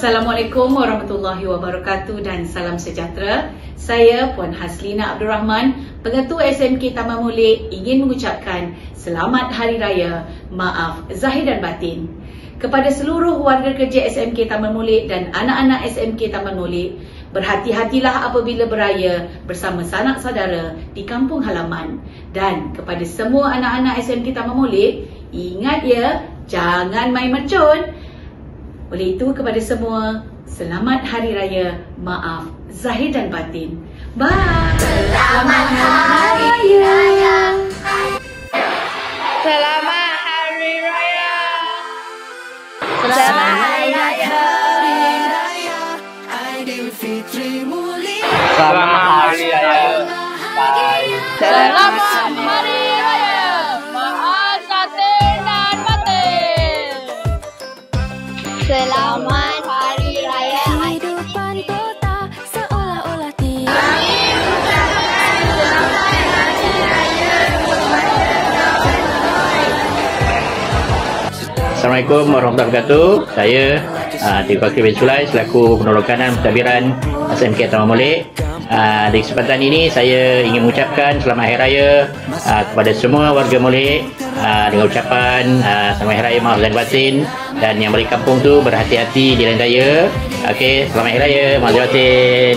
Assalamualaikum warahmatullahi wabarakatuh dan salam sejahtera. Saya Puan Haslina Abdul Rahman, Pengetua SMK Taman Molek, ingin mengucapkan Selamat Hari Raya, maaf zahir dan batin kepada seluruh warga kerja SMK Taman Molek dan anak-anak SMK Taman Molek. Berhati-hatilah apabila beraya bersama sanak saudara di kampung halaman. Dan kepada semua anak-anak SMK Taman Molek, ingat ya, jangan main mercun. Oleh itu, kepada semua, Selamat Hari Raya, maaf zahir dan batin. Bye. Selamat Hari Raya. Selamat Hari Raya. Selamat Hari Raya. Selamat Hari Raya. Bye. Selamat Hari Raya. Maaf zahir dan batin. Selamat Hari Raya. Kehidupan kota seolah-olah tiada. Assalamualaikum warahmatullahi wabarakatuh. Saya Tengku Akhil bin Sulai selaku penolong kanan pentadbiran SMK Taman Molek. Di kesempatan ini saya ingin mengucapkan Selamat Hari Raya kepada semua warga Molek dengan ucapan Selamat Hari Raya, maaf zahir batin, dan yang balik kampung tu berhati-hati di jalan raya. Okey, Selamat Hari Raya, maaf zahir batin.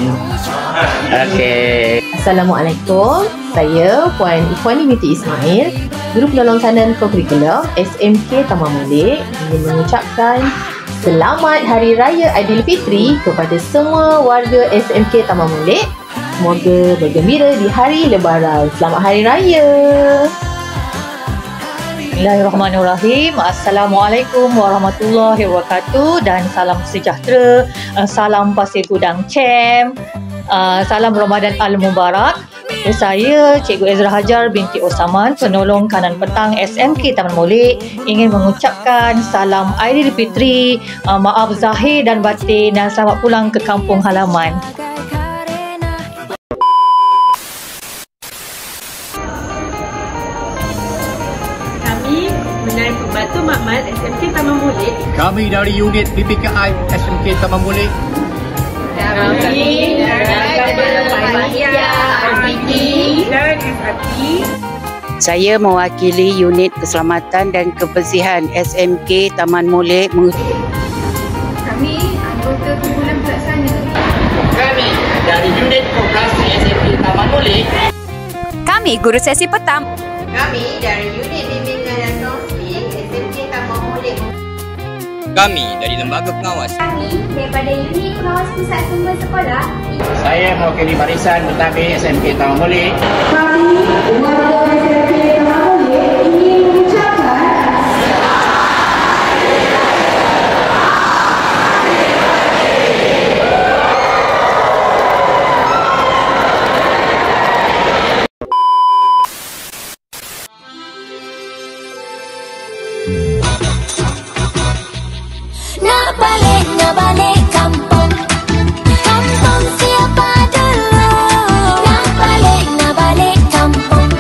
Okey. Assalamualaikum. Saya Puan Ikhwani binti Ismail, Guru Penolong Kanan Co-Curriculum SMK Taman Molek, ingin mengucapkan Selamat Hari Raya Aidilfitri kepada semua warga SMK Taman Molek. Semoga bergembira di hari Lebaran. Selamat Hari Raya. Bismillahirrahmanirrahim. Assalamualaikum warahmatullahi wabarakatuh dan salam sejahtera. Salam Pasir Gudang Cem. Salam Ramadan Al-Mubarak. Saya Cikgu Ezra Hajar binti Osaman, penolong kanan petang SMK Taman Molek, ingin mengucapkan salam Aidilfitri, maaf zahir dan batin, dan selamat pulang ke kampung halaman. Kami menarik pembantu makmal SMK Taman Molek. Kami dari unit PPKI SMK Taman Molek. Kami dari Panitia RPT dan SRT. Saya mewakili unit keselamatan dan kebersihan SMK Taman Molek. Kami anggota kumpulan pelaksana. Kami dari unit koperasi SMK Taman Molek. Kami guru sesi petang. Kami dari unit bimbingan dan kaunseling SMK Taman Molek. Kami dari lembaga pengawas. Kami daripada unit pengawas pusat sumber sekolah. Saya mewakili barisan pentadbir SMK Taman Molek. Kami warga SMK Taman Molek ingin mengucapkan Nak balik kampung. Kampung siapa dulu? Nak balik kampung.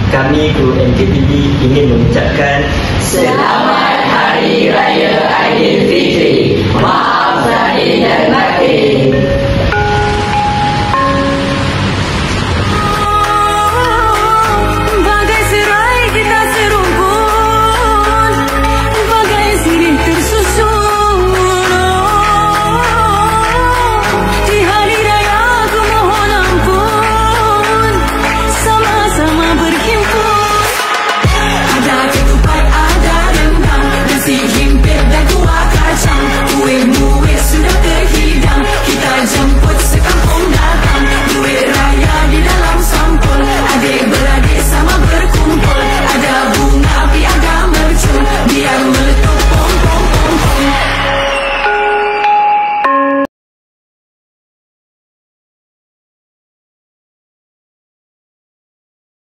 kami kru MKTV ingin mengucapkan Selamat Hari Raya Aidilfitri. Maaf lahir dan batin.